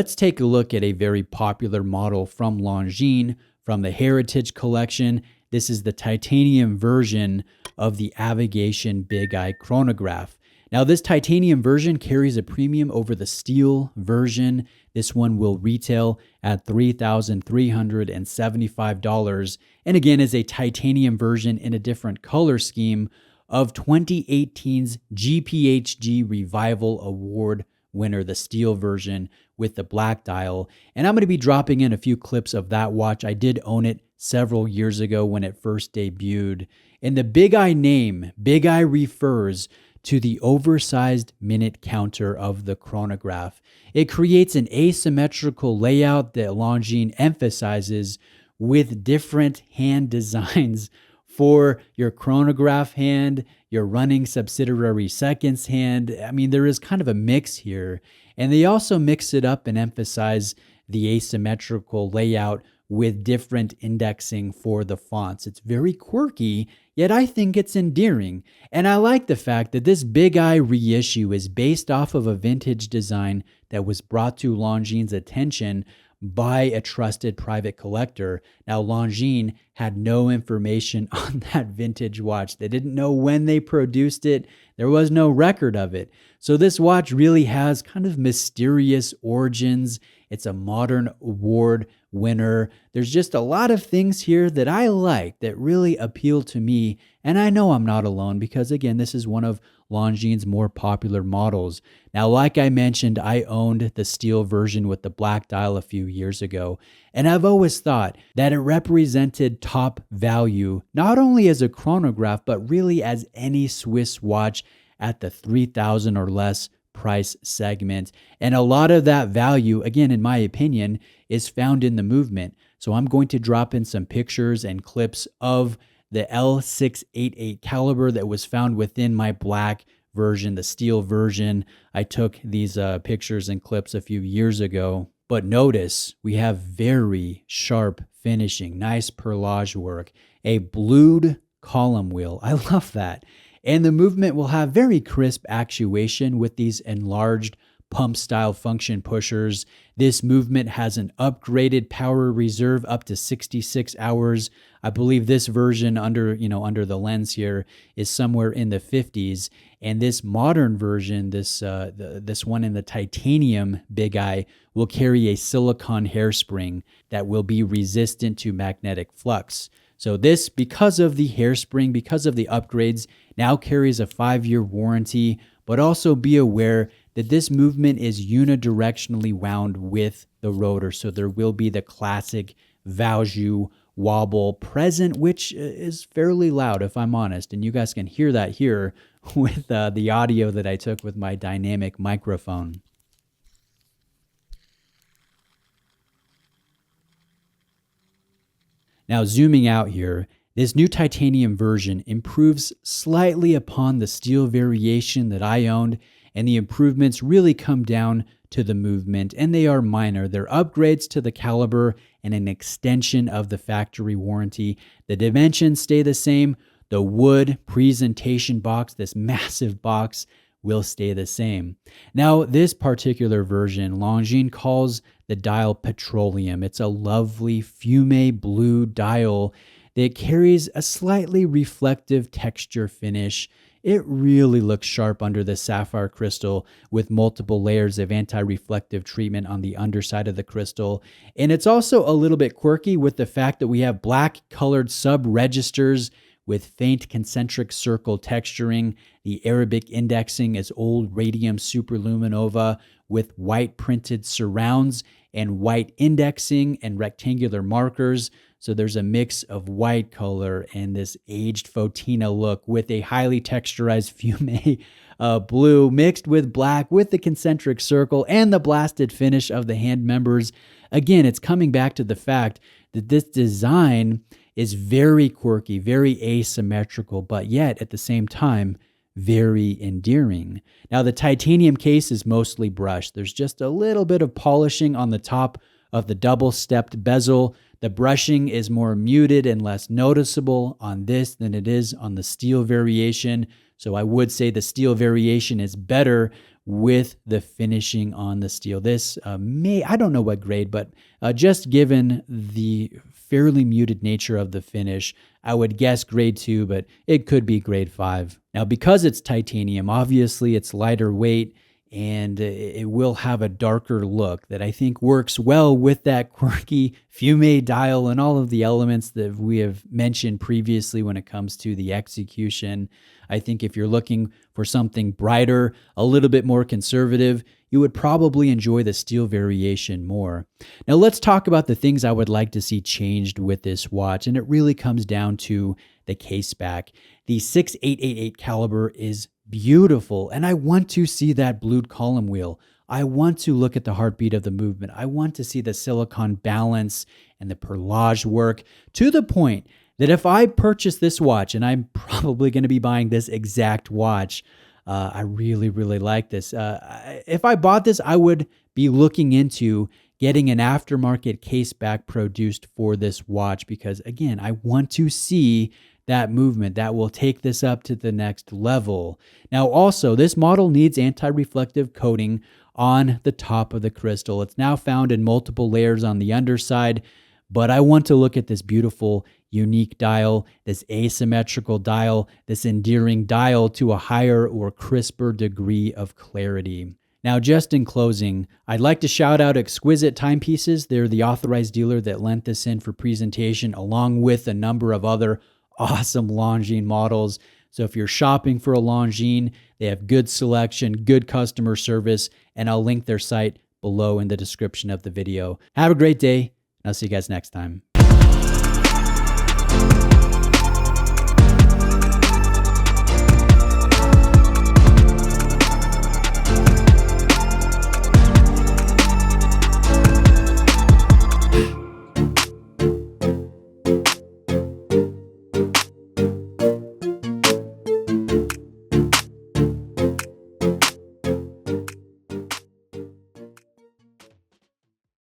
let's take a look at a very popular model from Longines from the Heritage Collection. This is the titanium version of the Avigation Big Eye chronograph. Now, this titanium version carries a premium over the steel version. This one will retail at $3,375, and again is a titanium version in a different color scheme of 2018's GPHG Revival Award winner, the steel version with the black dial. And I'm going to be dropping in a few clips of that watch. I did own it several years ago when it first debuted. And the Big Eye name, Big Eye, refers to the oversized minute counter of the chronograph. It creates an asymmetrical layout that Longines emphasizes with different hand designs for your chronograph hand, your running subsidiary seconds hand. I mean, there is kind of a mix here. And they also mix it up and emphasize the asymmetrical layout with different indexing for the fonts. It's very quirky, yet I think it's endearing. And I like the fact that this Big Eye reissue is based off of a vintage design that was brought to Longines' attention by a trusted private collector. Now, Longines had no information on that vintage watch. They didn't know when they produced it. There was no record of it. So this watch really has kind of mysterious origins. It's a modern award winner. There's just a lot of things here that I like that really appeal to me. And I know I'm not alone because, again, this is one of Longines' more popular models. Now, like I mentioned, I owned the steel version with the black dial a few years ago, and I've always thought that it represented top value, not only as a chronograph, but really as any Swiss watch at the 3,000 or less price segment. And a lot of that value, again, in my opinion, is found in the movement. So I'm going to drop in some pictures and clips of the L688 caliber that was found within my black version, the steel version. I took these pictures and clips a few years ago. But notice we have very sharp finishing, nice perlage work, a blued column wheel. I love that. And the movement will have very crisp actuation with these enlarged pump style function pushers. This movement has an upgraded power reserve up to 66 hours. I believe this version under the lens here is somewhere in the 50s. And this modern version, this one in the titanium Big Eye, will carry a silicone hairspring that will be resistant to magnetic flux. So this, because of the hairspring, because of the upgrades, now carries a 5-year warranty, but also be aware that this movement is unidirectionally wound with the rotor. So there will be the classic Valjoux wobble present, which is fairly loud if I'm honest. And you guys can hear that here with the audio that I took with my dynamic microphone. Now, zooming out here, this new titanium version improves slightly upon the steel variation that I owned, and the improvements really come down to the movement, and they are minor. They're upgrades to the caliber and an extension of the factory warranty. The dimensions stay the same. The wood presentation box, this massive box, will stay the same. Now, this particular version, Longines calls the dial petroleum. It's a lovely fume blue dial that carries a slightly reflective texture finish. It really looks sharp under the sapphire crystal with multiple layers of anti-reflective treatment on the underside of the crystal. And it's also a little bit quirky with the fact that we have black colored sub-registers with faint concentric circle texturing. The Arabic indexing is old radium superluminova with white printed surrounds and white indexing and rectangular markers. So there's a mix of white color and this aged Fotina look with a highly texturized fume blue mixed with black with the concentric circle and the blasted finish of the hand members. Again, it's coming back to the fact that this design is very quirky, very asymmetrical, but yet at the same time, very endearing. Now, the titanium case is mostly brushed. There's just a little bit of polishing on the top of the double-stepped bezel. The brushing is more muted and less noticeable on this than it is on the steel variation. So I would say the steel variation is better with the finishing on the steel. This I don't know what grade, but just given the fairly muted nature of the finish, I would guess grade 2, but it could be grade 5. Now, because it's titanium, obviously it's lighter weight, and it will have a darker look that I think works well with that Quirky fume dial and all of the elements that we have mentioned previously when it comes to the execution. I think if you're looking for something brighter, a little bit more conservative, you would probably enjoy the steel variation more. Now let's talk about the things I would like to see changed with this watch, and it really comes down to the case back. The 6888 caliber is beautiful, and I want to see that blued column wheel. I want to look at the heartbeat of the movement. I want to see the silicone balance and the perlage work to the point that if I purchase this watch, and I'm probably going to be buying this exact watch, I really, really like this. If I bought this, I would be looking into getting an aftermarket case back produced for this watch because, again, I want to see that movement that will take this up to the next level. Now, also, this model needs anti-reflective coating on the top of the crystal. It's now found in multiple layers on the underside, but I want to look at this beautiful, unique dial, this asymmetrical dial, this endearing dial to a higher or crisper degree of clarity. Now, just in closing, I'd like to shout out Exquisite Timepieces. They're the authorized dealer that lent this in for presentation, along with a number of other awesome Longines models. So if you're shopping for a Longines, they have good selection, good customer service, and I'll link their site below in the description of the video. Have a great day, and I'll see you guys next time.